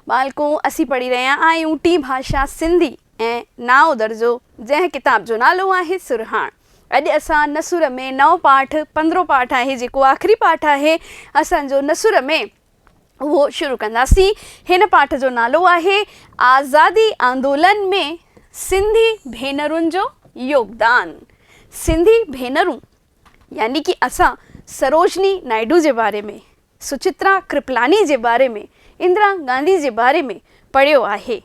बालको असी पढ़ी रहिया आहियूं टी भाषा सिंधी ऐं नाओं दर्जो जंहिं किताब जो नालो आहे सुरहाण। अॼु असां नसुर में नओं पाठ 15 पाठ आहे जेको आख़िरी पाठ आहे असांजो नसुर में वो शुरू कंदासीं। हिन पाठ जो नालो आहे आज़ादी आंदोलन में सिंधी भेनरुनि जो योगदान। सिंधी भेनरूं यानी कि असां सरोजनी नायडू जे बारे में, सुचित्रा कृपलानी जे बारे में, इंदिरा गांधी जे बारे में पढ़ियो आहे,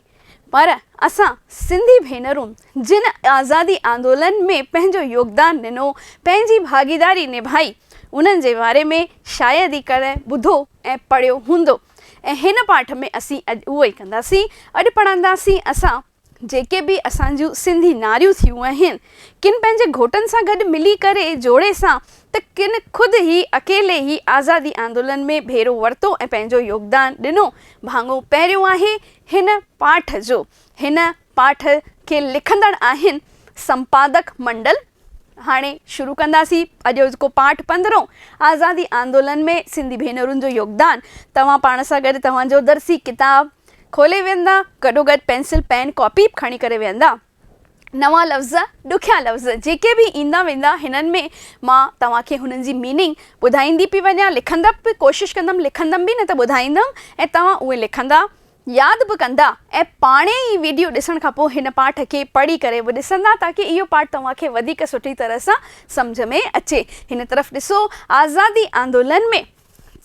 पर असां सिंधी भेनरूं जिन आज़ादी आंदोलन में पंहिंजो योगदान ॾिनो, पंहिंजी भागीदारी निभाई, उन्हनि जे बारे में शायदि ई कॾहिं ॿुधो ऐं पढ़ियो हूंदो। ऐं हिन पाठ में असीं अॼु उहो ई कंदासीं। अॼु पढ़ंदासीं असां जेके बि असांजूं सिंधी नारियूं थियूं आहिनि, किन पंहिंजे घोटनि सां गॾु मिली करे जोड़े सां त किन ख़ुदि ई अकेले ई आज़ादी आंदोलन में भेरो वरितो ऐं पंहिंजो योगदान ॾिनो। भाङो पहिरियों आहे हिन पाठ जो। हिन पाठ खे लिखंदड़ आहिनि संपादक मंडल। हाणे शुरू कंदासीं अॼु जेको पाठ 15 आज़ादी आंदोलन में सिंधी भेनरुनि जो योगदान। तव्हां पाण सां गॾु तव्हांजो दर्सी किताब खोले वेंदा, गॾोगॾु पेंसिल पेन कॉपी खणी करे वेंदा। नवां लफ़्ज़, ॾुखिया लफ़्ज़ जेके बि ईंदा वेंदा हिननि में मां तव्हांखे हुननि जी मीनिंग ॿुधाईंदी पई वञा, लिखंदा बि कोशिशि कंदमि, लिखंदमि बि न त ॿुधाईंदमि ऐं तव्हां उहे लिखंदा, यादि बि कंदा ऐं पाणे ई वीडियो ॾिसण खां पोइ हिन पाठ खे पढ़ी करे बि ॾिसंदा ताकी इहो पाठ तव्हांखे वधीक सुठी तरह सां सम्झ में अचे। हिन तरफ़ ॾिसो, आज़ादी आंदोलन में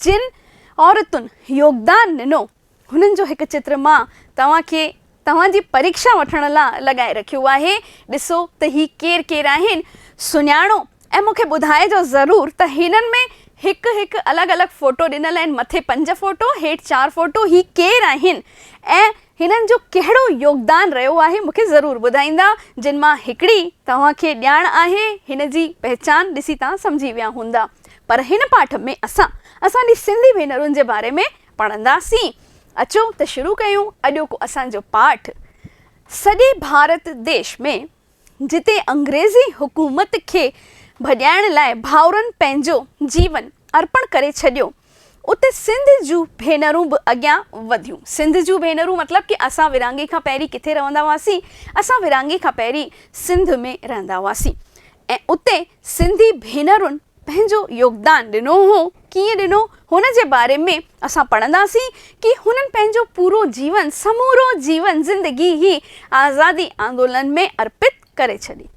जिन औरतुनि योगदान ॾिनो हुननि जो हिकु चित्र मां तव्हांखे तव्हांजी परीक्षा वठण लाइ लॻाए रखियो आहे। ॾिसो त ही केरु केरु आहिनि, सुञाणो ऐं मूंखे ॿुधाइजो ज़रूरु त हिननि में हिकु हिकु अलॻि अलॻि फ़ोटो ॾिनल आहिनि, मथे 5 फ़ोटो, हेठि 4 फ़ोटो। ही केरु आहिनि ऐं हिननि जो कहिड़ो योगदान रहियो आहे मूंखे ज़रूरु ॿुधाईंदा, जिन मां हिकिड़ी तव्हांखे ॼाण आहे, हिन जी पहचान ॾिसी तव्हां सम्झी विया हूंदा। पर हिन पाठ में असांजी सिंधी भेनरुनि जे बारे में पढ़ंदासीं। अचो त शुरू कयूं अॼोको असांजो पाठ। सॼे भारत देश में जिते अंग्रेज़ी हुकूमत खे भॼाइण लाइ भाउरनि पंहिंजो जीवन अर्पण करे छॾियो, उते सिंध जूं भेनरूं बि अॻियां वधियूं। सिंध जूं भेनरूं मतिलबु कि असां विरहाङे खां पहिरीं किथे रहंदा हुआसीं? असां विरहाङे खां पहिरीं सिंध में रहंदा हुआसीं ऐं उते सिंधी भेनरुनि पंहिंजो योगदान ॾिनो हो। कीअं ॾिनो हुन जे बारे में असां पढ़ंदासीं कि हुननि पंहिंजो पूरो जीवन, समूरो जीवन, ज़िंदगी ही आज़ादी आंदोलन में अर्पित करे छॾी।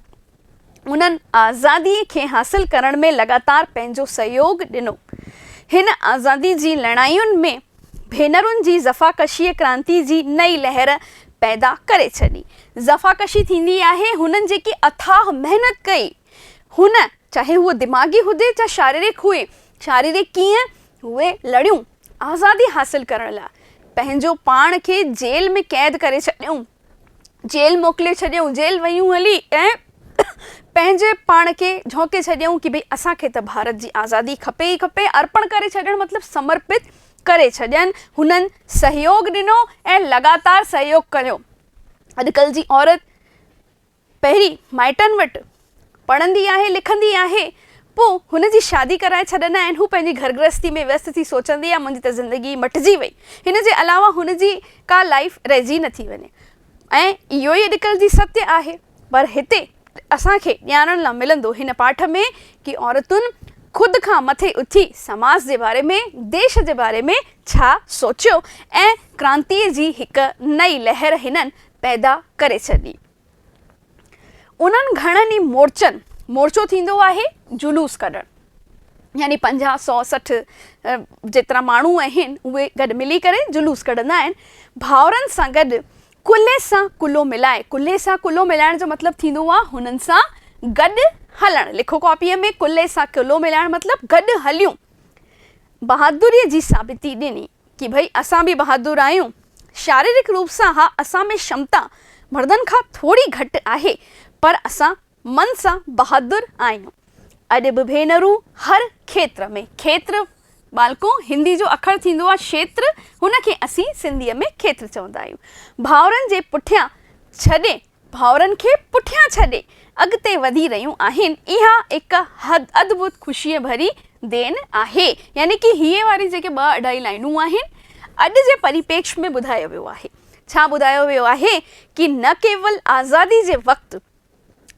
उन्हनि आज़ादी खे हासिल करण में लगातार पंहिंजो सहयोग ॾिनो। हिन आज़ादी जी लड़ायुनि में भेनरुनि जी ज़फ़ाकशी क्रांति जी नई लहर पैदा करे छॾी। ज़फ़ाकशी थींदी आहे हुननि जेकी अथाह महिनत कई, हुन चाहे उहो दिमाग़ी हुजे चाहे शारीरिक हुए। शारीरिक कीअं? उहे लड़ियूं आज़ादी हासिल करण लाइ, पंहिंजो पाण खे जेल में क़ैद करे छॾियऊं, जेल मोकिले छॾियऊं, जेल वयूं हली ऐं पंहिंजे पाण खे झोंके छॾियऊं कि भई असांखे त भारत जी आज़ादी खपे ई खपे। अर्पण करे छॾणु मतिलबु समर्पित करे छॾनि। हुननि सहयोग ॾिनो ऐं लगातार सहयोग कयो। अॼुकल्ह जी औरत पहिरीं माइटनि वटि पढ़ंदी आहे, लिखंदी आहे, पोइ हुनजी शादी कराए छॾंदा आहिनि। हू पंहिंजी घर गृहस्थी में व्यस्त थी सोचंदी आहे मुंहिंजी त ज़िंदगी मटिजी वई। हिन जे अलावा हुनजी का लाइफ रहिजी नथी वञे ऐं इहो ई अॼुकल्ह जी सत्य आहे। पर हिते असांखे ॼाणण लाइ मिलंदो हिन पाठ में कि औरतुनि ख़ुदि खां मथे उथी समाज जे बारे में, देश जे बारे में छा सोचियो ऐं क्रांतीअ जी हिकु नई लहर हिननि पैदा करे छॾी। उन्हनि घणनि ई मोर्चो थींदो आहे जुलूस कढणु, यानी 50, 100, 60 जेतिरा माण्हू आहिनि उहे गॾु मिली करे जुलूस कढंदा आहिनि। भाउरनि सां गॾु कुल्हे सां कुल्हो मिलाए। कुल्हे सां कुल्हो मिलाइण जो मतिलबु थींदो आहे हुननि सां गॾु हलणु। लिखो कॉपीअ में, कुल्हे सां कुल्हो मिलाइण मतिलबु गॾु हलियूं। बहादुरीअ जी साबिती ॾिनी कि भई असां बि बहादुर आहियूं। शारीरिक रूप सां हा असां में क्षमता मर्दनि खां थोरी घटि आहे, पर असां मन सां बहादुर आहियूं। अॼु बि भेनरूं हर खेत्र में, खेत्र बालको हिंदी जो अखर थींदो आहे क्षेत्र, हुनखे असीं सिंधीअ में खेत्र चवंदा आहियूं। भाउरनि जे पुठियां छॾे, भाउरनि खे पुठियां छॾे अॻिते वधी रहियूं आहिनि। इहा हिकु अद्भुत ख़ुशीअ भरी देन आहे। यानी कि हीअ वारी जेके 2-2.5 लाइनूं आहिनि, अॼु जे परिपेक्ष में ॿुधायो वियो आहे। छा ॿुधायो वियो आहे कि न केवल आज़ादी जे वक़्तु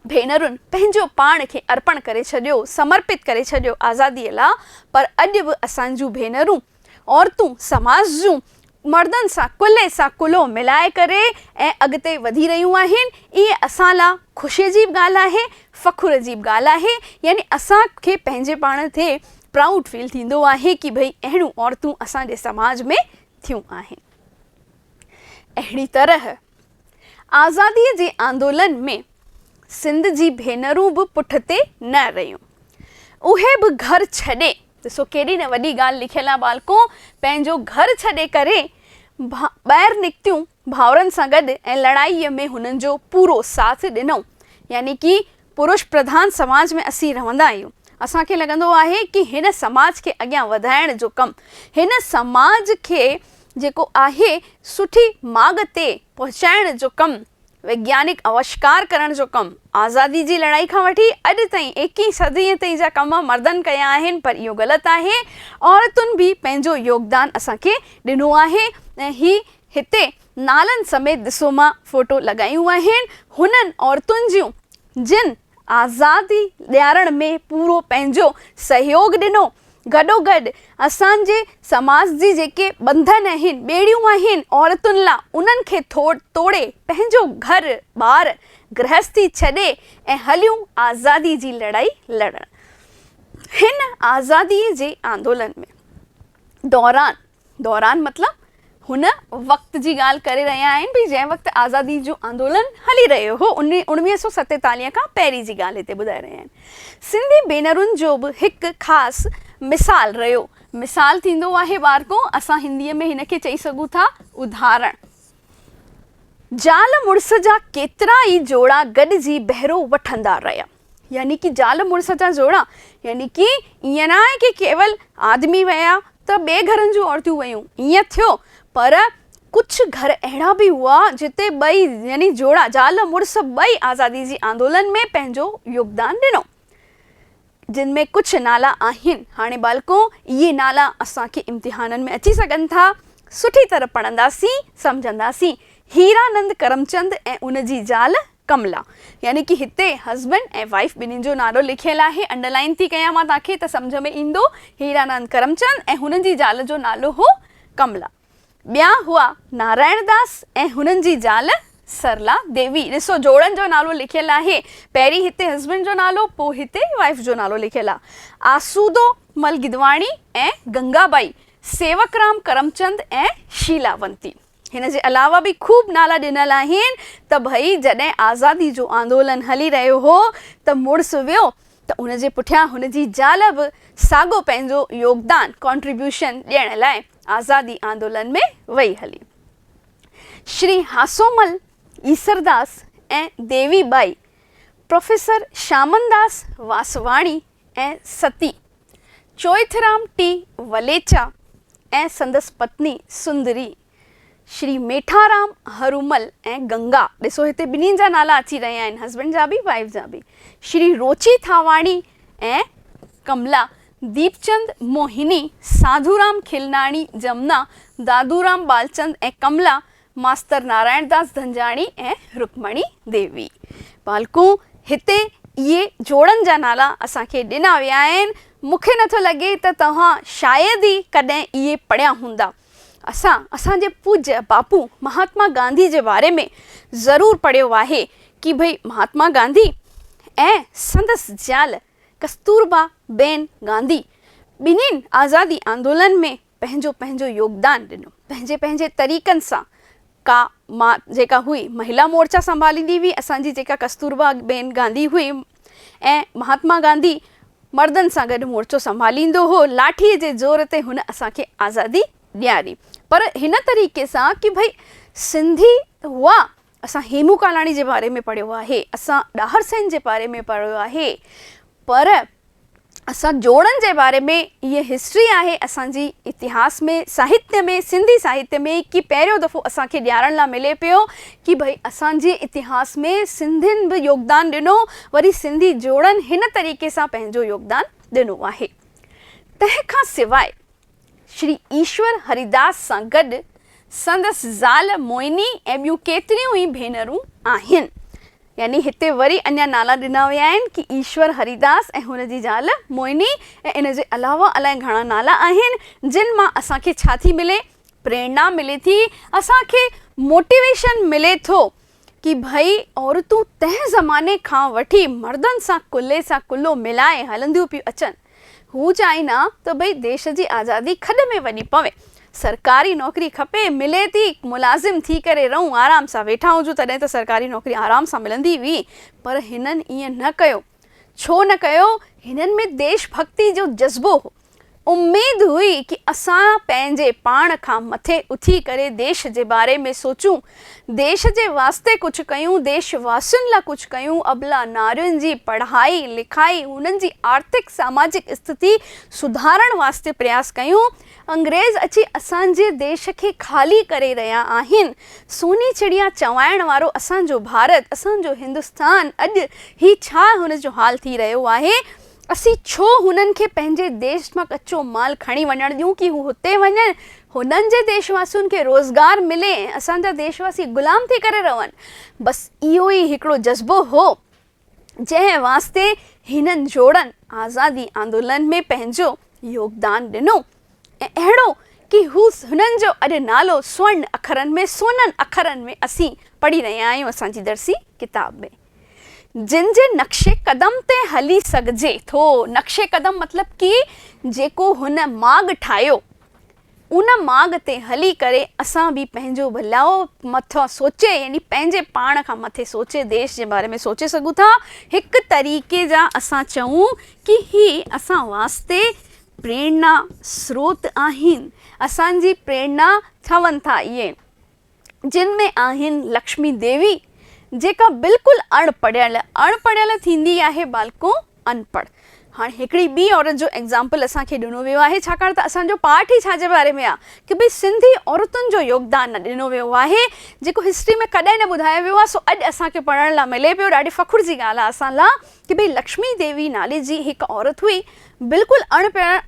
भेनरुनि पंहिंजो पाण खे अर्पण करे छॾियो, समर्पित करे छॾियो आज़ादीअ लाइ, पर अॼु बि असांजूं भेनरूं, औरतूं समाज जूं मर्दनि सां कुल्हे सां कुल्हो मिलाए करे ऐं अॻिते वधी रहियूं आहिनि। इहे असां लाइ ख़ुशीअ जी बि ॻाल्हि आहे, फ़ख़ुर जी बि ॻाल्हि आहे। यानी असांखे पंहिंजे पाण ते प्राउड फील थींदो आहे कि भई अहिड़ियूं औरतूं असांजे समाज में थियूं आहिनि। अहिड़ी तरह आज़ादीअ जे आंदोलन में सिंध जी भेनरूं बि पुठिते न रहियूं। उहे बि घर छॾे, ॾिसो केॾी न वॾी ॻाल्हि लिखियलु आहे बालको, पंहिंजो घर छॾे करे ॿाहिरि निकितियूं भाउरनि सां गॾु ऐं लड़ाईअ में हुननि जो पूरो साथ ॾिनऊं। यानी कि पुरुष प्रधान समाज में असीं रहंदा आहियूं, असांखे लॻंदो आहे कि हिन समाज खे अॻियां वधाइण जो कमु, हिन समाज खे जेको आहे सुठी माॻ ते पहुचाइण जो कमु, वैज्ञानिक आविष्कार करण जो कमु, आज़ादी जी लड़ाई खां वठी अॼु ताईं 21वीं सदीअ ताईं जा कम मर्दनि कया आहिनि, पर इहो ग़लति आहे। औरतुनि बि पंहिंजो योगदान असांखे ॾिनो आहे ऐं हिते नालनि समेत ॾिसो मां फ़ोटो लॻायूं आहिनि हुननि औरतुनि जूं जिन आज़ादी ॾियारण में पूरो पंहिंजो सहयोग ॾिनो। गॾोगॾु असांजे समाज जी जेके बंधन आहिनि, ॿेड़ियूं आहिनि औरतुनि लाइ, उन्हनि खे तोड़े पंहिंजो घर ॿार गृहस्थी छॾे ऐं हलियूं आज़ादी जी लड़ाई लड़ण। हिन आज़ादीअ जे आंदोलन में दौरान मतिलबु हुन वक़्त जी ॻाल्हि करे रहिया आहिनि भई जंहिं वक़्तु आज़ादी जो आंदोलन हली रहियो हो, 1947 खां पहिरीं जी ॻाल्हि हिते ॿुधाए रहिया आहिनि। सिंधी भेनरुनि जो बि हिकु ख़ासि मिसाल रहियो। मिसाल थींदो आहे ॿारको, असां हिंदीअ में हिन खे चई सघूं था उदाहरण। ज़ाल मुड़ुस जा केतिरा ई जोड़ा गॾिजी बहिरो वठंदा रहिया। यानी कि ज़ाल मुड़ुस जा जोड़ा, यानी कि ईअं न आहे कि केवल आदमी विया त ॿिए घरनि जूं औरतूं वयूं, ईअं थियो, पर कुझु घर अहिड़ा बि हुआ जिते ॿई यानी जोड़ा ज़ाल मुड़ुस ॿई आज़ादी जी आंदोलन में पंहिंजो योगदान ॾिनो, जिन में कुझु नाला आहिनि। हाणे बालको इहे नाला असांखे इम्तिहाननि में अची सघनि था, सुठी तरह पढ़ंदासीं सम्झंदासीं। हीरानंद करमचंद ऐं उन जी ज़ाल कमला, यानी कि हिते हस्बैंड ऐं वाइफ ॿिन्हिनि जो नालो लिखियलु आहे। अंडरलाइन थी कयां मां तव्हांखे त सम्झ में ईंदो। हीरानंद करमचंद ऐं हुननि जी ज़ाल जो नालो हो कमला। ॿिया हुआ नारायण दास ऐं हुननि जी ज़ाल सरला देवी। ॾिसो जोड़नि जो नालो लिखियलु आहे, पहिरीं हिते हस्बैंड जो नालो, पोइ हिते वाइफ जो नालो लिखियलु आहे। आसूदो मल गिदवाणी ऐं गंगाबाई, सेवकराम करमचंद ऐं शीलावंती। हिन जे अलावा बि खूब नाला ॾिनल आहिनि त भई जॾहिं आज़ादी जो आंदोलन हली रहियो हो त मुड़ुसु वियो त उन जे पुठियां हुन जी ज़ाल बि साॻियो पंहिंजो योगदान कॉन्ट्रीब्यूशन ॾियण लाइ आज़ादी आंदोलन में वई हली। श्री हासोमल ईसरदास ऐं देवीबाई, प्रोफेसर श्यामनदास वासवाणी ऐं सती, चोइथराम टी वलेचा ऐं संदसि पत्नी सुंदरी, श्री मेठाराम हरुमल ऐं गंगा। ॾिसो हिते ॿिन्हिनि जा नाला अची रहिया आहिनि, हस्बैंड जा बि वाइफ जा बि। श्री रोची थावाणी ऐं कमला, दीपचंद मोहिनी, साधूराम खिलनाणी जमुना, दादूराम बालचंद ऐं कमला, मास्तर नारायण दास धंजाणी ऐं रुक्मणी देवी। बालको हिते इहे जोड़नि जा नाला असांखे ॾिना विया आहिनि। मूंखे नथो लॻे त तव्हां शायदि ई कॾहिं इहे पढ़िया हूंदा। असांजे पूज्य बापू महात्मा गांधी जे बारे में ज़रूरु पढ़ियो आहे कि भई महात्मा गांधी ऐं संदसि ज़ाल कस्तूरबा बेन गांधी ॿिन्हिनि आज़ादी आंदोलन में पंहिंजो पंहिंजो योगदान ॾिनो, पंहिंजे पंहिंजे तरीक़नि सां। का मां जेका हुई महिला मोर्चा संभालींदी हुई, असांजी जेका कस्तूरबा बेन गांधी हुई, ऐं महात्मा गांधी मर्दनि सां गॾु मोर्चो संभालींदो हो। लाठीअ जे ज़ोर ते हुन असांखे आज़ादी ॾियारी, पर हिन तरीक़े सां कि भई सिंधी हुआ। असां हेमू कालाणी जे बारे में पढ़ियो आहे, असां ॾाहर सेन जे बारे में पढ़ियो आहे, पर असां जोड़नि जे बारे में इहा हिस्ट्री आहे असांजी इतिहास में, साहित्य में, सिंधी साहित्य में, कि पहिरियों दफ़ो असांखे ॼाणण लाइ मिले पियो कि भई असांजे इतिहास में सिंधियुनि बि योगदान ॾिनो, वरी सिंधी जोड़नि हिन तरीक़े सां पंहिंजो योगदान ॾिनो आहे। तंहिंखां सवाइ श्री ईश्वर हरिदास सां गॾु संदसि ज़ाल मोहिनी ऐं ॿियूं केतिरियूं ई भेनरूं आहिनि। यानी हिते वरी अञा नाला ॾिना विया आहिनि कि ईश्वर हरिदास ऐं हुन जी ज़ाल मोहिनी ऐं इन जे अलावा अलाए घणा नाला आहिनि जिन मां असांखे छा थी मिले, प्रेरणा मिले थी, असांखे मोटिवेशन मिले थो कि भई औरतूं तंहिं ज़माने खां वठी मर्दनि सां कुल्हे सां कुल्हो मिलाए हलंदियूं पियूं अचनि। हू चाहींदा त भई देश जी आज़ादी खॾ में वञी पवे, सरकारी नौकरी खपे, मिले थी, मुलाज़िम थी करे रहूं, आराम सां वेठा हुजूं, तॾहिं त सरकारी नौकरी आराम सां मिलंदी हुई। पर हिननि ईअं न कयो। छो न कयो? हिननि में देशभक्ति जो जज़्बो हो। उम्मीद हुई कि असां पंहिंजे पाण खां मथे उथी करे देश जे बारे में सोचूं, देश जे वास्ते कुझु कयूं, देशवासियुनि लाइ कुझु कयूं, अबला नारियुनि जी पढ़ाई लिखाई, हुननि जी आर्थिक सामाजिक स्थिति सुधारण वास्ते प्रयास कयूं। अंग्रेज़ अची असांजे देश खे ख़ाली करे रहिया आहिनि। सोनी चिड़िया चवाइण वारो असांजो भारत, असांजो हिंदुस्तान अॼु ही छा हुन जो हाल थी रहियो आहे? असीं छो हुननि खे पंहिंजे देश मां कच्चो माल खणी वञणु ॾियूं कि हू हुते वञनि, हुननि जे देशवासियुनि खे रोज़गार मिले, असांजा देशवासी ग़ुलाम थी करे रहनि। बसि इहो ई हिकिड़ो जज़्बो हो जंहिं वास्ते हिननि जोड़नि आज़ादी आंदोलन में पंहिंजो योगदान ॾिनो। ऐं अहिड़ो कि हुननि जो अॼु नालो स्वर्ण अखरनि में, सोननि अखरनि में असीं पढ़ी रहिया आहियूं असांजी दर्सी किताब में। जिन जे नक्शे कदम ते हली सघिजे थो। नक्शे कदम मतिलब कि जेको हुन माॻ ठाहियो उन माॻ ते हली करे असां बि पंहिंजो भलाओ मथां सोचे, यानी पंहिंजे पाण खां मथे सोचे, देश जे बारे में सोचे सघूं था। हिकु तरीक़े जा असां चऊं कि ही असां वास्ते प्रेरणा स्रोत आहिनि। असांजी प्रेरणा ठहनि था इहे, जिन में आहिनि लक्ष्मी देवी जेका बिल्कुलु अणपढ़ियल थींदी आहे बालको अनपढ़। हाणे हिकिड़ी ॿी औरत जो एग्ज़ाम्पल असांखे ॾिनो वियो आहे, छाकाणि त असांजो पाठ ई छाजे बारे में आहे कि भई सिंधी औरतुनि जो योगदान न ॾिनो वियो आहे, जेको हिस्ट्री में कॾहिं न ॿुधायो वियो आहे। सो अॼु असांखे पढ़ण लाइ मिले पियो। ॾाढी फ़ख़ुर जी ॻाल्हि आहे असां लाइ कि भई लक्ष्मी देवी नाले जी हिकु औरत हुई, बिल्कुलु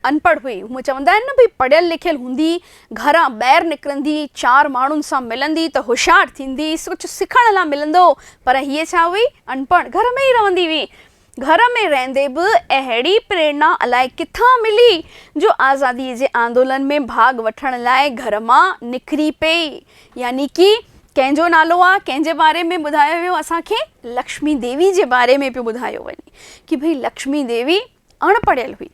अनपढ़ हुई। हूअं चवंदा आहिनि न भई पढ़ियल लिखियल हूंदी, घरां ॿाहिरि निकिरंदी, चारि माण्हुनि सां मिलंदी त होशियारु थींदी, कुझु सिखण लाइ मिलंदो। पर हीअ छा हुई? अनपढ़, घर में ई रहंदी हुई। घर में रहंदे बि अहिड़ी प्रेरणा अलाए किथां मिली जो आज़ादीअ जे आंदोलन में भाग वठण लाइ घर मां निकिरी पई। यानी कि कंहिंजो नालो आहे, कंहिंजे बारे में ॿुधायो वियो असांखे? लक्ष्मी देवी जे बारे में पियो ॿुधायो वञे कि भई लक्ष्मी देवी अणपढ़ियल हुई,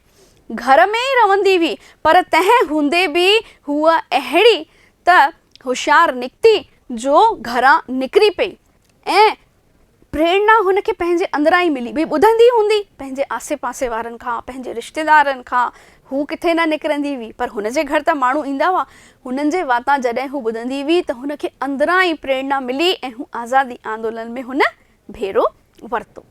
घर में ई रहंदी हुई, पर तंहिं हूंदे बि हूअ अहिड़ी त होशियारु निकिती जो घरां निकिरी पई। ऐं प्रेरणा हुनखे पंहिंजे अंदरां ई मिली। भई ॿुधंदी हूंदी पंहिंजे आसे पासे वारनि खां, पंहिंजे रिश्तेदारनि खां, हू किथे न निकिरंदी हुई, पर हुनजे घर त माण्हू ईंदा हुआ। हुननि जे वाता जॾहिं हू ॿुधंदी हुई त हुनखे अंदरां ई प्रेरणा मिली ऐं हू आज़ादी आंदोलन में हुन भेरो वरितो।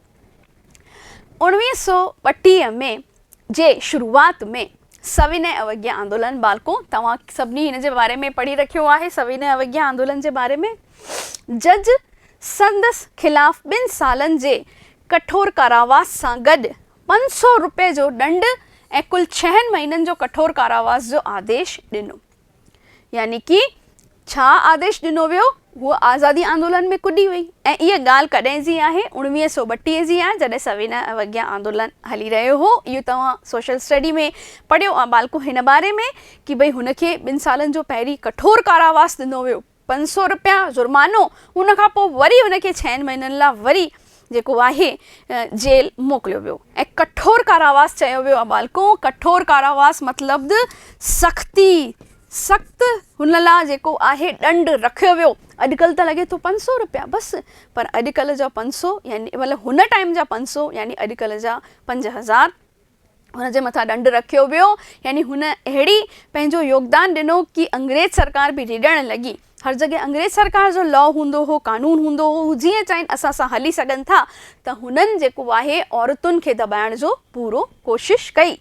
1932 में जे शुरूआत में सविनय अवज्ञा आंदोलन, बालको तव्हां सभिनी हिन जे बारे में पढ़ी रखियो आहे सविनय अवज्ञा आंदोलन जे बारे में। जज संदसि ख़िलाफ़ 2 सालनि जे कठोर कारावास सां गॾु 500 रुपए जो दंड ऐं कुल 6 महीननि जो कठोर कारावास जो आदेश ॾिनो। यानी कि छा आदेश ॾिनो वियो? हूअ आज़ादी आंदोलन में कुॾी वई। ऐं इहा ॻाल्हि कॾहिं जी आहे? 1932 जी आहे, जॾहिं सविनय अवज्ञा आंदोलन हली रहियो हो। इहो तव्हां सोशल स्टडी में पढ़ियो आहे बालको हिन बारे में कि भई हुनखे 2 सालनि जो पहिरीं कठोर कारावास ॾिनो वियो, 500 रुपया जुर्मानो, उन खां पोइ वरी हुनखे 6 महीननि लाइ वरी जेको आहे जेल मोकिलियो वियो। ऐं कठोर कारावास चयो वियो आहे बालको। कठोर कारावास मतिलबु सख़्त हुन लाइ जेको आहे दंड रखियो वियो। अॼुकल्ह त लॻे थो 500 रुपया बसि, पर अॼुकल्ह जा 500 यानी मतिलबु हुन टाइम जा 500 यानी अॼुकल्ह जा 5000 हुन जे मथां दंड रखियो वियो। यानी हुन अहिड़ी पंहिंजो योगदान ॾिनो कि अंग्रेज़ सरकार बि रिॾण लॻी। हर जॻह अंग्रेज़ सरकार जो लॉ हूंदो हो, कानून हूंदो हो, हू जीअं चाहिनि असां सां हली सघनि था। त हुननि जेको आहे औरतुनि खे दॿाइण जो पूरो कोशिश कई।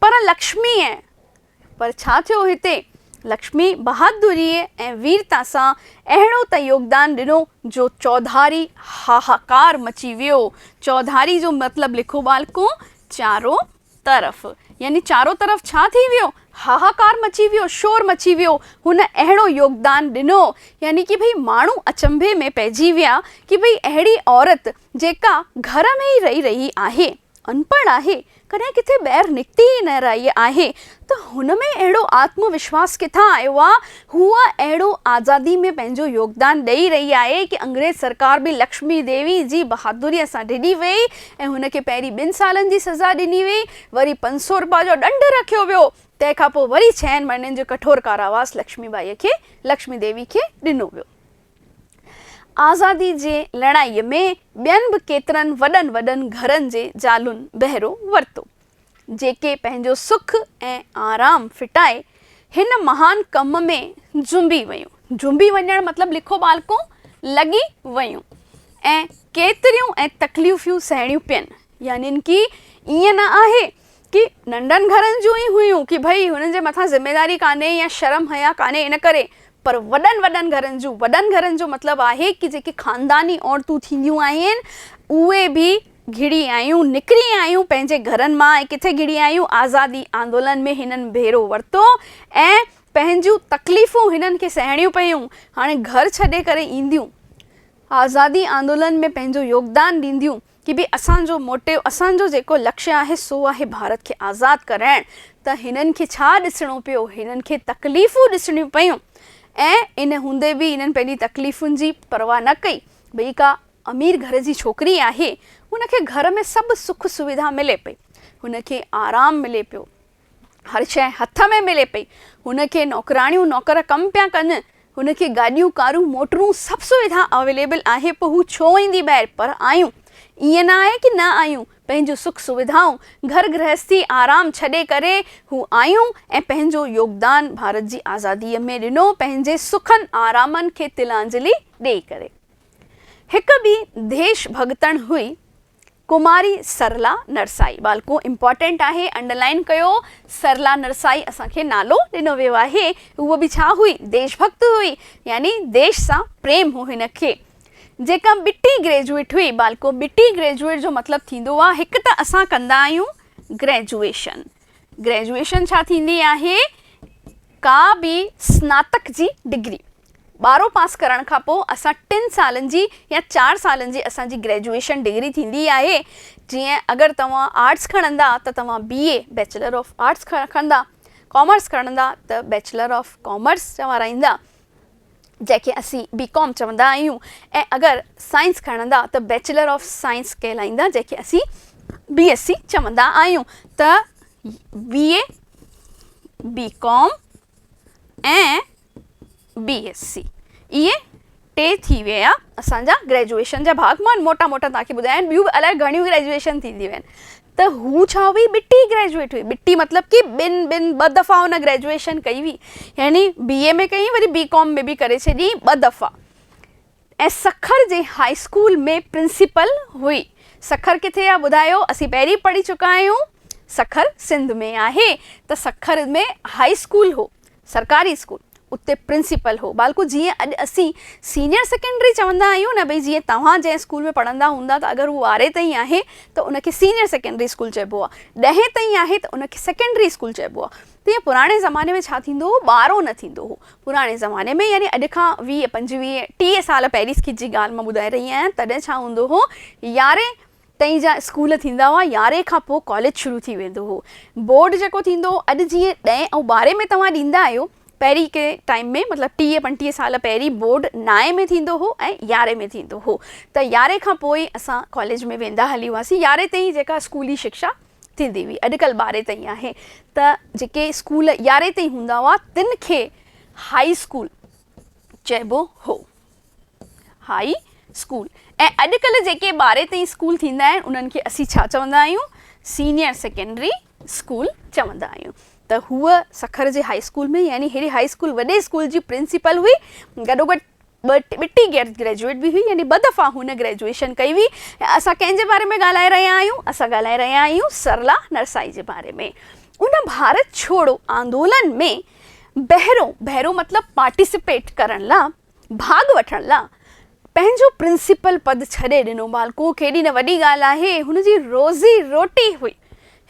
पर छा थियो हिते? लक्ष्मी बहादुरीअ ऐं वीरता सां अहिड़ो त योगदान ॾिनो जो चौधारी हाहाकार मची वियो। चौधारी जो मतिलबु लिखो बालको, चारों तरफ़। यानी चारों तरफ़ छा थी वियो? हाहाकार मची वियो, शोर मची वियो, हुन अहिड़ो योगदान ॾिनो, यानी कि भई माण्हू अचंभे में पइजी विया कि भई अहिड़ी औरत जेका घर में ई रही आहे, अनपढ़ आहे, कॾहिं किथे ॿाहिरि निकिती ई न रही आहे, त हुन में अहिड़ो आत्मविश्वास किथां आयो आहे? हूअ अहिड़ो आज़ादी में पंहिंजो योगदान ॾेई रही आहे कि अंग्रेज़ सरकार बि लक्ष्मी देवी जी बहादुरीअ सां ॾिनी वई ऐं हुनखे पहिरीं 2 सालनि जी सज़ा ॾिनी वई, वरी 500 रुपया जो ॾंढ रखियो वियो, तंहिंखां पोइ वरी 6 महीननि जो कठोर कारावास लक्ष्मी देवी खे ॾिनो वियो। आज़ादी जे लड़ाईअ में ॿियनि बि केतिरनि वॾनि घरनि जे ज़ालुनि बहिरो वरितो, जेके पंहिंजो सुख ऐं आराम फिटाए हिन महान कम में जुंबी वयूं। जुंबी वञणु मतिलबु लिखो बालको, लॻी वयूं ऐं केतिरियूं ऐं तकलीफ़ूं सहणियूं पियनि, यानी कि ईअं न आहे कि नंढनि घरनि जूं ई हुयूं कि भई हुननि जे मथां ज़िम्मेदारी कान्हे या शर्म हया कान्हे इन करे, पर वॾनि घरनि जो मतिलबु आहे कि जेके ख़ानदानी औरतूं थींदियूं आहिनि उहे बि घिड़ी आयूं, निकिरी आयूं पंहिंजे घरनि मां। ऐं किथे घिड़ी आयूं? आज़ादी आंदोलन में हिननि भेरो वरितो ऐं पंहिंजूं तकलीफ़ूं हिननि खे सहणियूं पियूं। हाणे घर छॾे करे ईंदियूं, आज़ादी आंदोलन में पंहिंजो योगदान ॾींदियूं कि भई असांजो मोटिव, असांजो जेको लक्ष्य आहे सो आहे भारत खे आज़ादु कराइणु, त हिननि खे छा ॾिसणो पियो? हिननि खे तकलीफ़ूं ॾिसणियूं पियूं ऐं इन हूंदे बि इन्हनि पंहिंजी तकलीफ़ुनि जी परवाह न कई। भई का अमीर घर जी छोकिरी आहे, हुनखे घर में सभु सुख सुविधा मिले पई, हुनखे आराम मिले पियो, हर शइ हथ में मिले पई, हुनखे नौकराणियूं नौकर कमु पिया कनि, हुनखे गाॾियूं कारूं मोटरूं सभु सुविधा अवेलेबल आहे, पोइ हू छो ईंदी ॿाहिरि? पर आयूं, ईअं न आहे कि न आयूं, पंहिंजो सुख सुविधाऊं घर गृहस्थी आराम छॾे करे हू आयूं ऐं पंहिंजो योगदान भारत जी आज़ादीअ में ॾिनो, पंहिंजे सुखनि आरामनि खे तिलांजलि ॾेई करे। हिकु ॿी देश भॻतण हुई कुमारी सरला नरसाई। बालको इम्पॉर्टेंट आहे, अंडरलाइन कयो, सरला नरसाई असांखे नालो ॾिनो वियो आहे। उहो बि छा हुई? देशभक्त हुई, यानी देश सां प्रेम हो हिनखे। जेका बिटी ग्रेजुएट हुई, बालको बिटी ग्रेजुएट जो मतिलबु थींदो आहे हिकु त असां कंदा आहियूं ग्रेजुएशन। ग्रेजुएशन छा थींदी आहे? का बि स्नातक जी डिग्री 12 पास करण खां पोइ असां 3 सालनि जी या 4 सालनि जी असांजी ग्रेजुएशन डिग्री थींदी आहे। जीअं अगरि तव्हां आर्ट्स खणंदा त तव्हां BA बैचलर ऑफ आर्ट्स खणंदा, कॉमर्स खणंदा त बैचलर ऑफ कॉमर्स चवाराईंदा, जंहिंखे असीं BCom चवंदा आहियूं, ऐं अगरि साइंस खणंदा त बैचलर ऑफ साइंस कहलाईंदा, जंहिंखे असीं BSc चवंदा आहियूं। त BA, BCom ऐं BSc इहे 3 थी विया असांजा ग्रेजुएशन जा भाग। मां मोटा तव्हांखे ॿुधायां, ॿियूं बि अलाए घणियूं ग्रेजुएशन थींदियूं आहिनि। त हू छा हुई? बिटी ग्रेजुएट हुई। बिटी मतिलबु कि ॿ दफ़ा हुन ग्रेजुएशन कई हुई, यानी BA में कई, वरी BCom में बि करे छॾी 2 दफ़ा। ऐं सखर जे हाई स्कूल में प्रिंसिपल हुई। सखर किथे आहे ॿुधायो? असीं पहिरीं पढ़ी चुका आहियूं, सखर सिंध में आहे। त सखर में हाई स्कूल हो, सरकारी स्कूल, उते प्रिंसिपल हो। बालको जीअं अॼु असीं सीनियर सेकेंडरी चवंदा आहियूं न, भई जीअं तव्हां जंहिं स्कूल में पढ़ंदा हूंदा त अगरि उहो 12 ताईं आहे त उनखे सीनियर सेकेंडरी स्कूल चइबो आहे, 10 ताईं आहे त उनखे सेकेंडरी स्कूल चइबो आहे। त ईअं पुराणे ज़माने में छा थींदो हो? 12 न थींदो हो पुराणे ज़माने में, यानी अॼु खां 20, 25, 30 साल पहिरीं जी ॻाल्हि मां ॿुधाए रही आहियां। तॾहिं छा हूंदो हो? 11 ताईं जा स्कूल थींदा हुआ, 11 खां पोइ कॉलेज शुरू थी वेंदो हो। बोर्ड जेको थींदो, अॼु जीअं 10 ऐं 12 में तव्हां ॾींदा आहियो, पहिरीं के टाइम में मतिलबु 30-35 साल पहिरीं बोर्ड 9 में थींदो हो ऐं 11 में थींदो हो। त 11 खां पोइ असां कॉलेज में वेंदा हली हुआसीं। 11 ताईं जेका स्कूली शिक्षा थींदी हुई, अॼुकल्ह 12 ताईं आहे। त जेके स्कूल 11 ताईं हूंदा हुआ, तिन खे हाई स्कूल चइबो हो, हाई स्कूल। ऐं अॼुकल्ह जेके 12 ताईं स्कूल थींदा आहिनि, उन्हनि खे असीं छा चवंदा आहियूं? सीनियर सेकेंडरी स्कूल चवंदा आहियूं। त हूअ सखर जे हाई स्कूल में, यानी हेड़ी हाई स्कूल वॾे स्कूल जी प्रिंसिपल हुई, गॾोगॾु बिटी ग्रेजुएट बि हुई, यानी 2 दफ़ा हुन ग्रेजुएशन कई हुई। असां कंहिंजे बारे में ॻाल्हाए रहिया आहियूं? असां ॻाल्हाए रहिया आहियूं सरला नरसाई जे बारे में। उन भारत छोड़ो आंदोलन में बहिरो मतिलबु पार्टिसिपेट करण लाइ, भाग वठण लाइ पंहिंजो प्रिंसिपल पद छॾे ॾिनो। बालको केॾी न वॾी ॻाल्हि आहे, हुनजी रोज़ी रोटी हुई,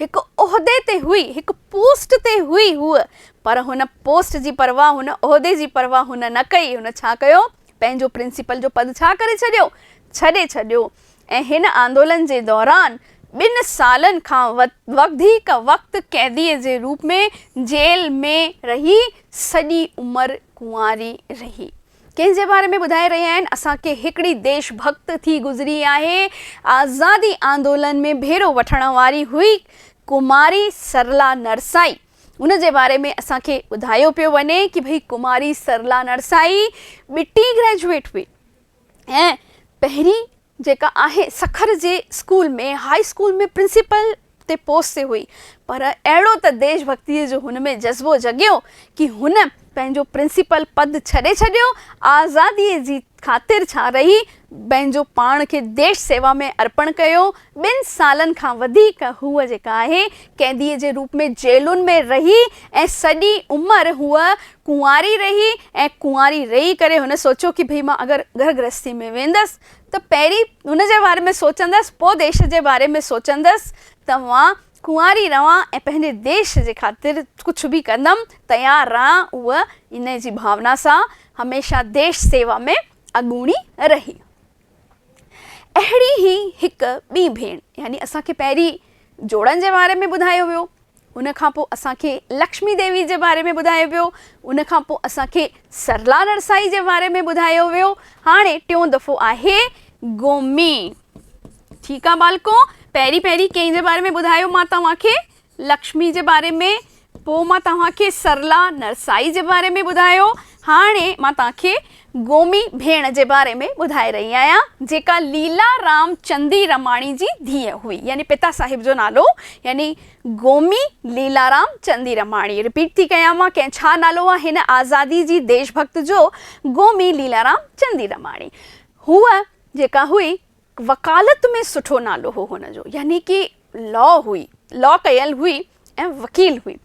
हिकु उहिदे ते हुई, हिकु पोस्ट ते हुई हूअ, पर हुन पोस्ट जी परवाह, हुन उहिदे जी परवाह हुन न कई। हुन छा कयो, पंहिंजो प्रिंसिपल जो पद छा करे छॾियो, छॾे छॾियो। ऐं हिन आंदोलन जे दौरान 2 सालनि खां वधीक वक़्तु कैदीअ जे रूप में जेल में रही, सॼी उमिरि कुंवारी रही। कंहिंजे बारे में ॿुधाए रहिया आहिनि, असांखे हिकिड़ी देशभक्त थी गुज़री आहे, आज़ादी आंदोलन में भेरो वठण वारी हुई कुमारी सरला नरसाई। उन जे बारे में असांखे ॿुधायो पियो वञे कि भई कुमारी सरला नरसाई बिटी ग्रेजुएट हुई ऐं पहिरीं जेका आहे सखर जे स्कूल में, हाई स्कूल में प्रिंसिपल ते पोस्ट ते हुई। पर अहिड़ो त देशभक्तीअ जो हुन में जज़्बो जॻियो कि हुन पंहिंजो प्रिंसिपल पद छॾे छॾियो, आज़ादीअ जी ख़ातिर छा रही, पंहिंजो पाण खे देश सेवा में अर्पण कयो। 2 सालनि खां वधीक हूअ जेका आहे कैदीअ जे रूप में जेलुनि में रही ऐं सॼी उमिरि हूअ कुंवारी रही। ऐं कुंवारी रही करे हुन सोचियो कि भई मां अगरि घर गृहस्थी में वेंदसि त पहिरीं हुन जे बारे में सोचंदसि, पोइ देश जे बारे में सोचंदसि, त मां कुंवारी रहां ऐं पंहिंजे देश जे ख़ातिर कुझु बि कंदमि, तयारु रहां। उहा इन जी भावना सां हमेशह देश सेवा में अॻूणी रही। अहिड़ी ई हिकु ॿी भेण, यानी असांखे पहिरीं जोड़नि जे बारे में ॿुधायो वियो, उन खां पोइ असांखे लक्ष्मी देवी जे बारे में ॿुधायो वियो, उन खां पोइ असांखे सरला नरसाई जे बारे में ॿुधायो वियो। हाणे टियों दफ़ो आहे गोमी। ठीकु आहे बालको, पहिरीं कंहिंजे बारे में ॿुधायो मां तव्हांखे, लक्ष्मी जे बारे में, पोइ मां तव्हांखे सरला नरसाई जे बारे में ॿुधायो। हाणे मां तव्हांखे गोमी भेण जे बारे में ॿुधाए रही आहियां, जेका लीलाराम चंदी रमाणी जी धीअ हुई, यानी पिता साहिब जो नालो, यानी गोमी लीलाराम चंदी रमाणी। रिपीट थी कयां मां, कंहिं छा नालो आहे हिन आज़ादी जी देशभक्त जो, गोमी लीलाराम चंदी रमाणी। हूअ जेका हुई वकालत में सुठो नालो हो हुनजो, यानी कि लॉ कयल हुई ऐं वकील हुई।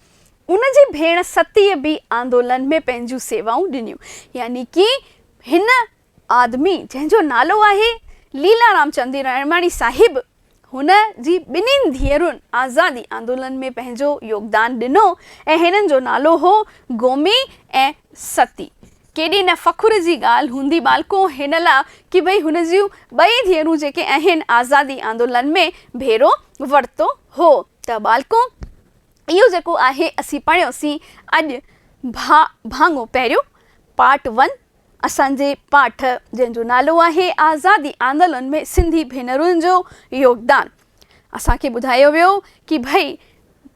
उन जी भेण सतीअ बि आंदोलन में पंहिंजूं सेवाऊं ॾिनियूं, यानी कि हिन आदमी जंहिंजो नालो आहे लीलाराम चंदी रमाणी साहिब, हुन जी 2 धीअरुनि आज़ादी आंदोलन में पंहिंजो योगदान ॾिनो ऐं हिननि जो नालो हो गोमी ऐं सती। केॾी न फ़खुर जी ॻाल्हि हूंदी बालको हिन लाइ कि भई हुन जूं 2 धीअरूं जेके आहिनि आज़ादी आंदोलन में भेरो वरितो हो। त बालको इहो जेको आहे असीं पढ़ियोसीं अॼु भाङो पहिरियों पार्ट 1 असांजे पाठ जंहिंजो नालो आहे आज़ादी आंदोलन में सिंधी भेनरुनि जो योगदान। असांखे ॿुधायो वियो कि भई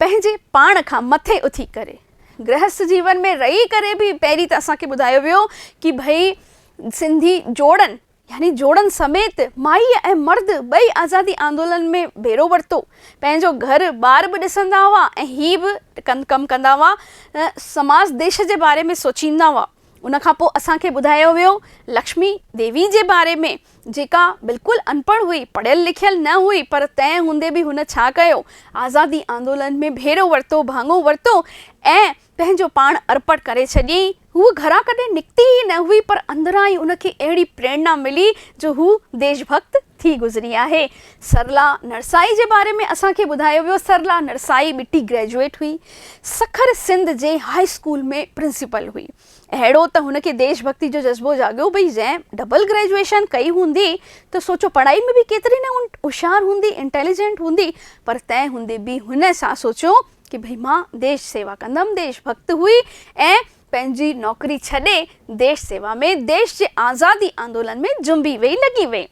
पंहिंजे पाण खां मथे उथी करे, गृहस्थ जीवन में रही करे बि पहिरीं त असांखे ॿुधायो वियो कि भई सिंधी जोड़नि, यानी जोड़नि समेत माई ऐं मर्द 2 आज़ादी आंदोलन में भेरो वरितो। पंहिंजो घर ॿार बि ॾिसंदा हुआ ऐं ही बि कमु कंदा हुआ, समाज देश जे बारे में सोचींदा हुआ। उन खां पोइ असांखे ॿुधायो वियो लक्ष्मी देवी जे बारे में, जेका बिल्कुलु अनपढ़ हुई, पढ़ियल लिखियल न हुई, पर तंहिं हूंदे बि हुन छा कयो, आज़ादी आंदोलन में भेरो वरितो, भाङो वरितो ऐं पंहिंजो पाण अर्पण करे छॾियईं। हूअ घरां कॾहिं निकिती ई न हुई, पर अंदरां ई उनखे अहिड़ी प्रेरणा मिली जो हू देशभक्त थी गुज़री आहे। सरला नरसाई जे बारे में असांखे ॿुधायो वियो, सरला नरसाई बिटी ग्रेजुएट हुई, सखर सिंध जे हाई स्कूल में प्रिंसिपल हुई। अहिड़ो त हुनखे देशभक्ति जो जज़्बो जाॻियो, भई जंहिं डबल ग्रेजुएशन कई हूंदी त सोचो पढ़ाई में बि केतिरी न होशियारु हूंदी, इंटेलिजेंट हूंदी, पर तंहिं हूंदे बि हुन छा सोचियो कि भई मां देश सेवा कंदमि। देशभक्त हुई ऐं पंहिंजी नौकरी छॾे देश सेवा में, देश जे आज़ादी आंदोलन में जुंबी वेई, लॻी वई।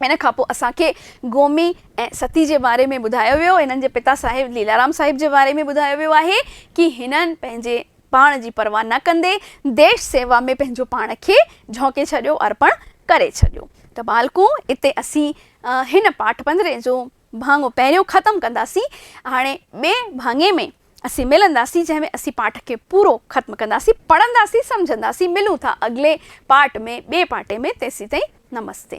इन खां पोइ असांखे गोमी ऐं सती जे बारे में ॿुधायो वियो, हिननि जे पिता साहिब लीलाराम साहिब जे बारे में ॿुधायो वियो आहे कि हिननि पंहिंजे पाण जी परवाह न कंदे देश सेवा में पंहिंजो पाण खे झोंके छॾियो, अर्पण करे छॾियो। त बालको इते असीं हिन पाठ 15 जो भाङो पहिरियों ख़तमु कंदासीं। हाणे ॿिए भाङे में असीं मिलंदासीं, जंहिंमें असीं पाठ खे पूरो ख़त्मु कंदासीं, पढ़ंदासीं, सम्झंदासीं। मिलूं था अॻिले पाठ में, ॿिए पाटे में। तेसीं ताईं नमस्ते।